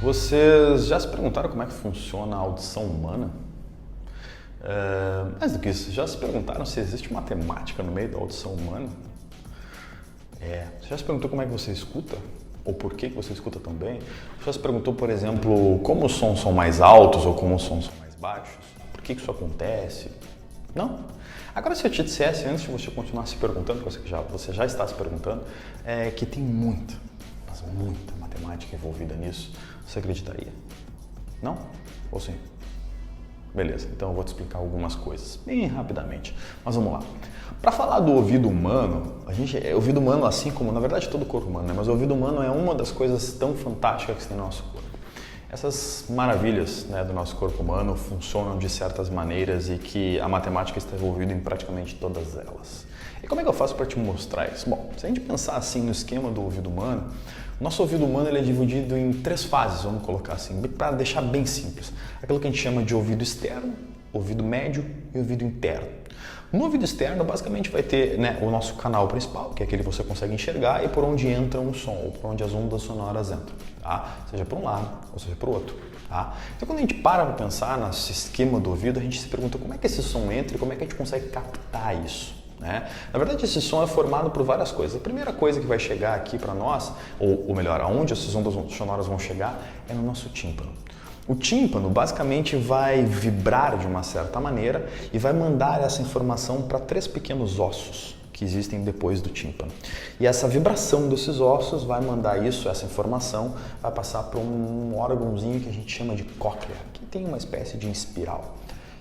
Vocês já se perguntaram como é que funciona a audição humana? Mais do que isso, já se perguntaram se existe matemática no meio da audição humana? Você já se perguntou como é que você escuta? Ou por que você escuta tão bem? Você já se perguntou, por exemplo, como os sons são mais altos ou como os sons são mais baixos? Por que isso acontece? Não? Agora, se eu te dissesse, antes de você continuar se perguntando, você já está se perguntando, que tem muita, mas muita matemática envolvida nisso, você acreditaria? Não? Ou sim? Beleza, então eu vou te explicar algumas coisas, bem rapidamente. Mas vamos lá. Para falar do ouvido humano, o ouvido humano, assim como, na verdade, todo o corpo humano, né? Mas o ouvido humano é uma das coisas tão fantásticas que tem no nosso corpo. Essas maravilhas, né, do nosso corpo humano funcionam de certas maneiras e que a matemática está envolvida em praticamente todas elas. E como é que eu faço para te mostrar isso? Bom, se a gente pensar assim no esquema do ouvido humano, o nosso ouvido humano ele é dividido em 3 fases, vamos colocar assim, para deixar bem simples. Aquilo que a gente chama de ouvido externo, ouvido médio e ouvido interno. No ouvido externo, basicamente vai ter, né, o nosso canal principal, que é aquele que você consegue enxergar e por onde entra um som, ou por onde as ondas sonoras entram, tá? Seja por um lado, ou seja por outro, tá? Então, quando a gente para pensar nesse esquema do ouvido, a gente se pergunta como é que esse som entra e como é que a gente consegue captar isso, né? Na verdade, esse som é formado por várias coisas. A primeira coisa que vai chegar aqui para nós, ou melhor, aonde essas ondas sonoras vão chegar, é no nosso tímpano. O tímpano basicamente vai vibrar de uma certa maneira e vai mandar essa informação para 3 pequenos ossos que existem depois do tímpano. E essa vibração desses ossos vai mandar essa informação, vai passar para um órgãozinho que a gente chama de cóclea, que tem uma espécie de espiral.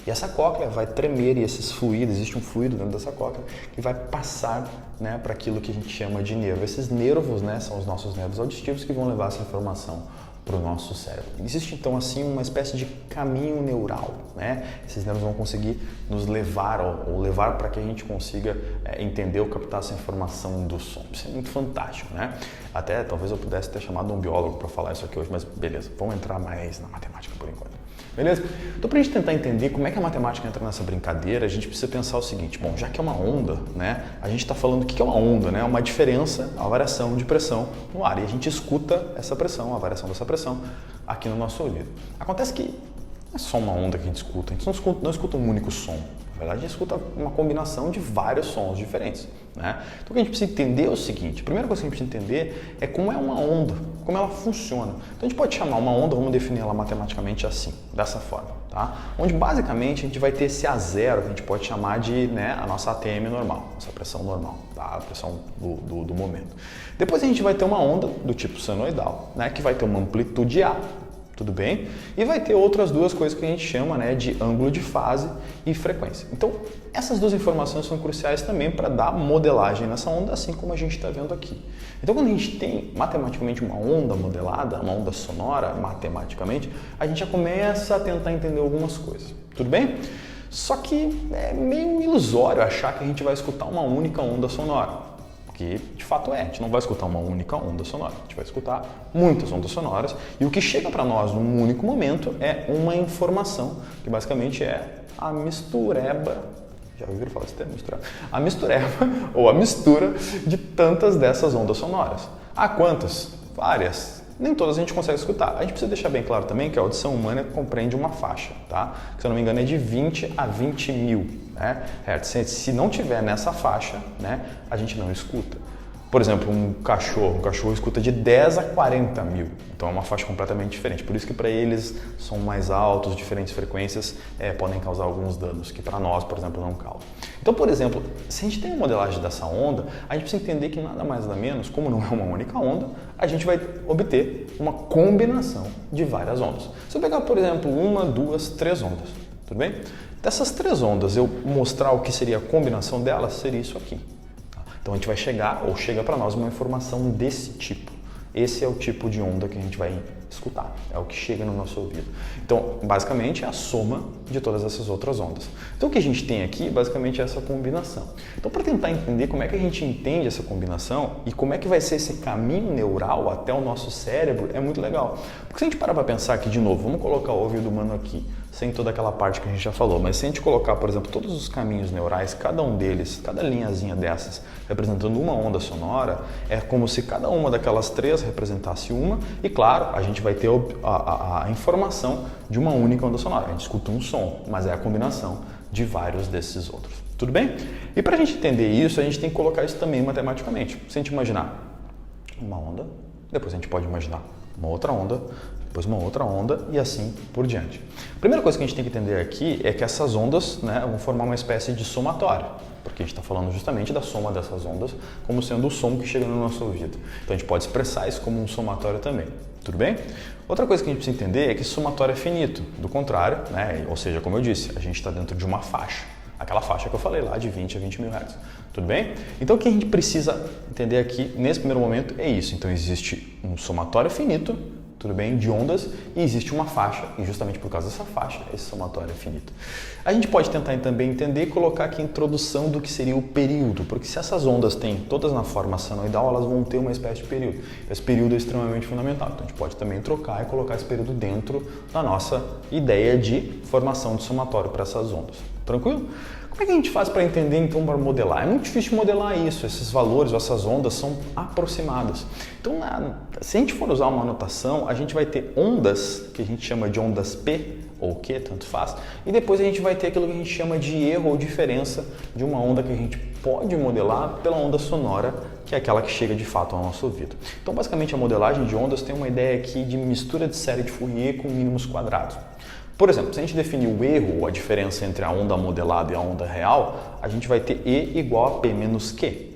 E essa cóclea vai tremer e esses fluidos, existe um fluido dentro dessa cóclea que vai passar, né, para aquilo que a gente chama de nervo. Esses nervos, né, são os nossos nervos auditivos que vão levar essa informação para o nosso cérebro. Existe então assim uma espécie de caminho neural, né? Esses nervos vão conseguir nos levar ou levar para que a gente consiga entender ou captar essa informação do som. Isso é muito fantástico, né? Até talvez eu pudesse ter chamado um biólogo para falar isso aqui hoje, mas beleza, vamos entrar mais na matemática por enquanto. Beleza? Então, para a gente tentar entender como é que a matemática entra nessa brincadeira, a gente precisa pensar o seguinte, bom, já que é uma onda, né, a gente está falando o que é uma onda, né, uma diferença, a variação de pressão no ar, e a gente escuta essa pressão, a variação dessa pressão aqui no nosso ouvido. Acontece que não é só uma onda que a gente escuta, a gente não escuta um único som. Na verdade, a gente escuta uma combinação de vários sons diferentes, né? Então, o que a gente precisa entender é o seguinte, a primeira coisa que a gente precisa entender é como é uma onda, como ela funciona. Então, a gente pode chamar uma onda, vamos definir ela matematicamente assim, dessa forma, tá? Onde, basicamente, a gente vai ter esse A0, que a gente pode chamar de, né, a nossa ATM normal, nossa pressão normal, tá? A pressão do momento. Depois, a gente vai ter uma onda do tipo senoidal, né, que vai ter uma amplitude A, tudo bem? E vai ter outras 2 coisas que a gente chama, né, de ângulo de fase e frequência. Então, essas 2 informações são cruciais também para dar modelagem nessa onda, assim como a gente está vendo aqui. Então, quando a gente tem matematicamente uma onda modelada, uma onda sonora, matematicamente, a gente já começa a tentar entender algumas coisas. Tudo bem? Só que é meio ilusório achar que a gente vai escutar uma única onda sonora. Que de fato a gente não vai escutar uma única onda sonora, a gente vai escutar muitas ondas sonoras e o que chega para nós num único momento é uma informação, que basicamente é a mistureba, já ouviram falar desse termo, mistureba? A mistureba ou a mistura de tantas dessas ondas sonoras. Há quantas? Várias. Nem todas a gente consegue escutar. A gente precisa deixar bem claro também que a audição humana compreende uma faixa, tá? Que, se eu não me engano, é de 20 a 20 mil, né, hertz. Se não tiver nessa faixa, né, a gente não escuta. Por exemplo, um cachorro escuta de 10 a 40 mil, então é uma faixa completamente diferente. Por isso que para eles são mais altos, diferentes frequências podem causar alguns danos, que para nós, por exemplo, não causam. Então, por exemplo, se a gente tem uma modelagem dessa onda, a gente precisa entender que nada mais nada menos, como não é uma única onda, a gente vai obter uma combinação de várias ondas. Se eu pegar, por exemplo, 1, 2, 3 ondas, tudo bem? Dessas 3 ondas, eu mostrar o que seria a combinação delas, seria isso aqui. Então a gente vai chegar, ou chega para nós, uma informação desse tipo. Esse é o tipo de onda que a gente vai escutar, é o que chega no nosso ouvido. Então, basicamente, é a soma de todas essas outras ondas. Então, o que a gente tem aqui, basicamente, é essa combinação. Então, para tentar entender como é que a gente entende essa combinação e como é que vai ser esse caminho neural até o nosso cérebro, é muito legal. Porque se a gente parar para pensar aqui, de novo, vamos colocar o ouvido humano aqui. sem toda aquela parte que a gente já falou. Mas se a gente colocar, por exemplo, todos os caminhos neurais, cada um deles, cada linhazinha dessas, representando uma onda sonora, é como se cada uma daquelas três representasse uma, e claro, a gente vai ter a informação de uma única onda sonora. A gente escuta um som, mas é a combinação de vários desses outros. Tudo bem? E para a gente entender isso, a gente tem que colocar isso também matematicamente. Se a gente imaginar uma onda, depois a gente pode imaginar uma outra onda, depois uma outra onda e assim por diante. A primeira coisa que a gente tem que entender aqui é que essas ondas, né, vão formar uma espécie de somatório, porque a gente está falando justamente da soma dessas ondas como sendo o som que chega no nosso ouvido. Então a gente pode expressar isso como um somatório também. Tudo bem? Outra coisa que a gente precisa entender é que esse somatório é finito. Do contrário, né, ou seja, como eu disse, a gente está dentro de uma faixa. Aquela faixa que eu falei lá de 20 a 20 mil Hz. Tudo bem? Então o que a gente precisa entender aqui nesse primeiro momento é isso. Então existe um somatório finito, tudo bem, de ondas, e existe uma faixa, e justamente por causa dessa faixa, esse somatório é finito. A gente pode tentar também entender e colocar aqui a introdução do que seria o período, porque se essas ondas têm todas na forma senoidal, elas vão ter uma espécie de período. Esse período é extremamente fundamental, então a gente pode também trocar e colocar esse período dentro da nossa ideia de formação de somatório para essas ondas. Tranquilo? Como é que a gente faz para entender, então, para modelar? É muito difícil modelar isso, esses valores ou essas ondas são aproximadas. Então, se a gente for usar uma notação, a gente vai ter ondas, que a gente chama de ondas P ou Q, tanto faz, e depois a gente vai ter aquilo que a gente chama de erro ou diferença de uma onda que a gente pode modelar pela onda sonora, que é aquela que chega de fato ao nosso ouvido. Então, basicamente, a modelagem de ondas tem uma ideia aqui de mistura de série de Fourier com mínimos quadrados. Por exemplo, se a gente definir o erro ou a diferença entre a onda modelada e a onda real, a gente vai ter E igual a P menos Q.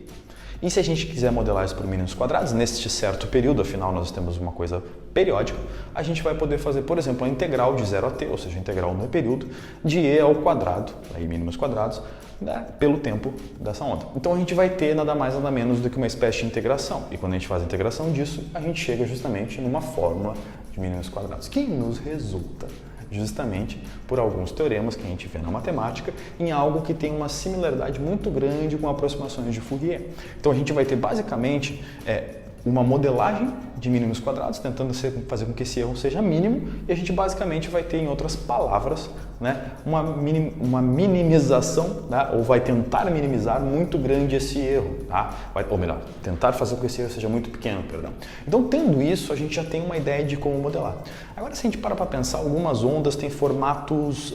E se a gente quiser modelar isso por mínimos quadrados, neste certo período, afinal nós temos uma coisa periódica, a gente vai poder fazer, por exemplo, a integral de 0 a t, ou seja, a integral no período, de E ao quadrado, aí mínimos quadrados, né, pelo tempo dessa onda. Então a gente vai ter nada mais nada menos do que uma espécie de integração. E quando a gente faz a integração disso, a gente chega justamente numa fórmula de mínimos quadrados, que nos resulta justamente por alguns teoremas que a gente vê na matemática em algo que tem uma similaridade muito grande com aproximações de Fourier. Então a gente vai ter basicamente uma modelagem de mínimos quadrados, tentando fazer com que esse erro seja mínimo, e a gente basicamente vai ter, em outras palavras, né, uma minimização, né, ou vai tentar minimizar muito grande esse erro, tá? Ou melhor, tentar fazer com que esse erro seja muito pequeno, perdão. Então, tendo isso, a gente já tem uma ideia de como modelar. Agora, se a gente para pensar, algumas ondas têm formatos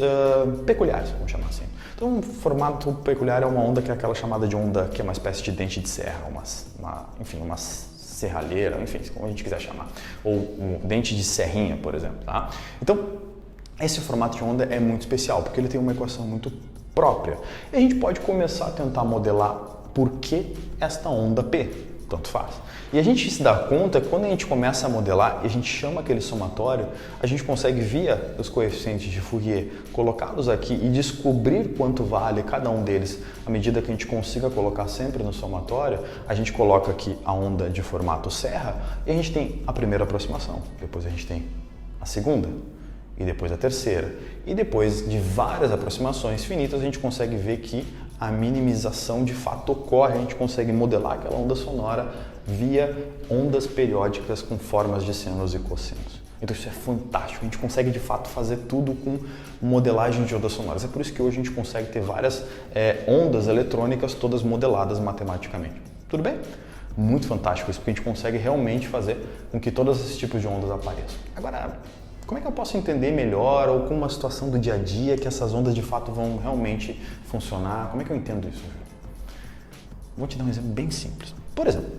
peculiares, vamos chamar assim. Então, um formato peculiar é uma onda que é aquela chamada de onda que é uma espécie de dente de serra, uma serralheira, enfim, como a gente quiser chamar, ou um dente de serrinha, por exemplo, tá? Então, esse formato de onda é muito especial, porque ele tem uma equação muito própria. E a gente pode começar a tentar modelar por que esta onda P, tanto faz. E a gente se dá conta que quando a gente começa a modelar e a gente chama aquele somatório, a gente consegue, via os coeficientes de Fourier, colocá-los aqui e descobrir quanto vale cada um deles. À medida que a gente consiga colocar sempre no somatório, a gente coloca aqui a onda de formato serra e a gente tem a primeira aproximação, depois a gente tem a segunda, e depois a terceira. E depois de várias aproximações finitas, a gente consegue ver que a minimização de fato ocorre, a gente consegue modelar aquela onda sonora via ondas periódicas com formas de senos e cossenos. Então isso é fantástico, a gente consegue de fato fazer tudo com modelagem de ondas sonoras. É por isso que hoje a gente consegue ter várias ondas eletrônicas todas modeladas matematicamente. Tudo bem? Muito fantástico isso, porque a gente consegue realmente fazer com que todos esses tipos de ondas apareçam. Agora, como é que eu posso entender melhor, ou com uma situação do dia a dia, que essas ondas de fato vão realmente funcionar? Como é que eu entendo isso? Vou te dar um exemplo bem simples. Por exemplo,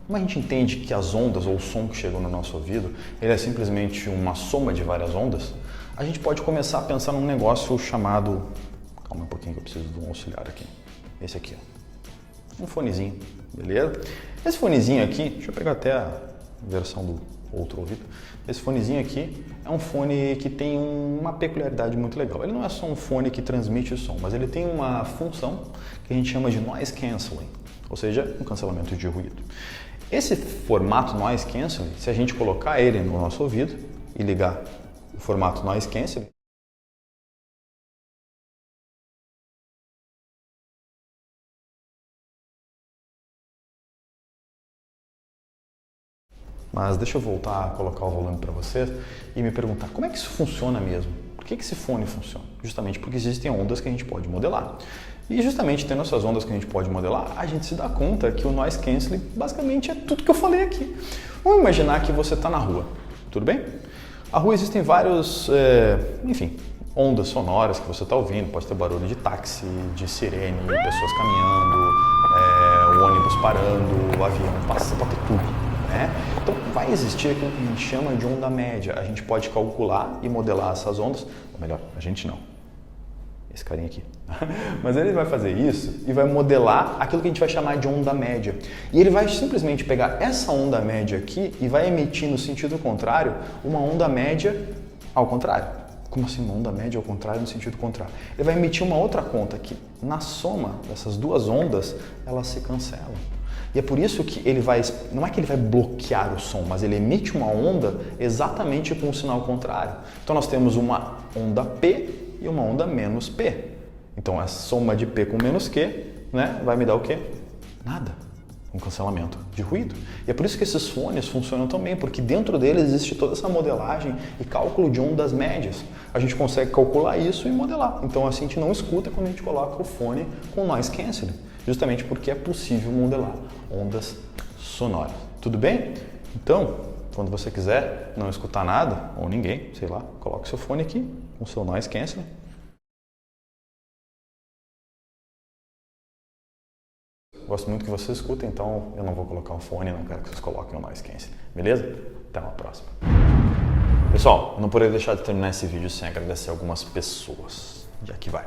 como a gente entende que as ondas ou o som que chegou no nosso ouvido, ele é simplesmente uma soma de várias ondas, a gente pode começar a pensar num negócio chamado... Calma um pouquinho que eu preciso de um auxiliar aqui. Esse aqui, ó. Um fonezinho, beleza? Esse fonezinho aqui, deixa eu pegar até a versão do outro ouvido. Esse fonezinho aqui é um fone que tem uma peculiaridade muito legal. Ele não é só um fone que transmite o som, mas ele tem uma função que a gente chama de noise cancelling, ou seja, um cancelamento de ruído. Esse formato noise cancelling, se a gente colocar ele no nosso ouvido e ligar o formato noise cancelling, mas deixa eu voltar a colocar o volume para vocês e me perguntar como é que isso funciona mesmo. Porque que esse fone funciona? Justamente porque existem ondas que a gente pode modelar. E justamente tendo essas ondas que a gente pode modelar, a gente se dá conta que o noise cancelling basicamente é tudo que eu falei aqui. Vamos imaginar que você está na rua, tudo bem? A rua existem vários, enfim, ondas sonoras que você está ouvindo, pode ter barulho de táxi, de sirene, pessoas caminhando, o ônibus parando, o avião passa, pode ter tudo, né? Então vai existir aquilo que a gente chama de onda média. A gente pode calcular e modelar essas ondas, ou melhor, a gente não. Esse carinha aqui. Mas ele vai fazer isso e vai modelar aquilo que a gente vai chamar de onda média. E ele vai simplesmente pegar essa onda média aqui e vai emitir no sentido contrário uma onda média ao contrário. Como assim uma onda média ao contrário no sentido contrário? Ele vai emitir uma outra conta que, na soma dessas duas ondas, elas se cancelam. E é por isso que ele vai, não é que ele vai bloquear o som, mas ele emite uma onda exatamente com o sinal contrário. Então nós temos uma onda P e uma onda menos P. Então a soma de P com menos Q, né, vai me dar o quê? Nada. Um cancelamento de ruído. E é por isso que esses fones funcionam tão bem, porque dentro deles existe toda essa modelagem e cálculo de ondas médias. A gente consegue calcular isso e modelar. Então assim a gente não escuta quando a gente coloca o fone com noise cancelling, justamente porque é possível modelar ondas sonoras. Tudo bem? Então, quando você quiser não escutar nada, ou ninguém, sei lá, coloque seu fone aqui com o seu noise cancelling. Gosto muito que vocês escutem, então eu não vou colocar um fone, não quero que vocês coloquem o noise cancelling, beleza? Até uma próxima. Pessoal, não poderia deixar de terminar esse vídeo sem agradecer algumas pessoas. Já que vai.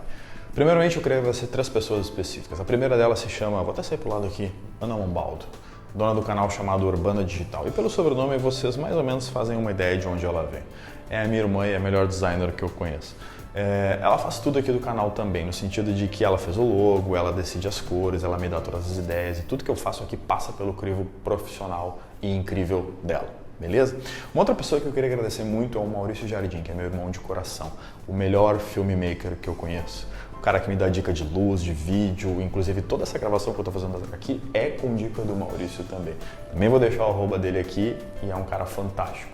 Primeiramente, eu queria agradecer 3 pessoas específicas. A primeira delas se chama, vou até sair pro lado aqui, Ana Mombaldo, dona do canal chamado Urbana Digital. E pelo sobrenome, vocês mais ou menos fazem uma ideia de onde ela vem. É a minha irmã e é a melhor designer que eu conheço. Ela faz tudo aqui do canal também, no sentido de que ela fez o logo, ela decide as cores, ela me dá todas as ideias e tudo que eu faço aqui passa pelo crivo profissional e incrível dela, beleza? Uma outra pessoa que eu queria agradecer muito é o Maurício Jardim, que é meu irmão de coração, o melhor filmmaker que eu conheço. O cara que me dá dica de luz, de vídeo, inclusive toda essa gravação que eu tô fazendo aqui é com dica do Maurício também. Também vou deixar o arroba dele aqui e é um cara fantástico.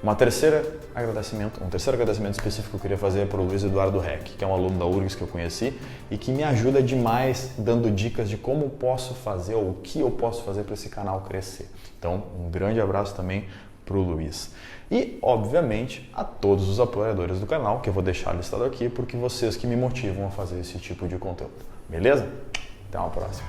Um terceiro agradecimento específico que eu queria fazer é para o Luiz Eduardo Reck, que é um aluno da URGS que eu conheci e que me ajuda demais dando dicas de como posso fazer ou o que eu posso fazer para esse canal crescer. Então, um grande abraço também para o Luiz. E, obviamente, a todos os apoiadores do canal, que eu vou deixar listado aqui, porque vocês que me motivam a fazer esse tipo de conteúdo. Beleza? Até uma próxima.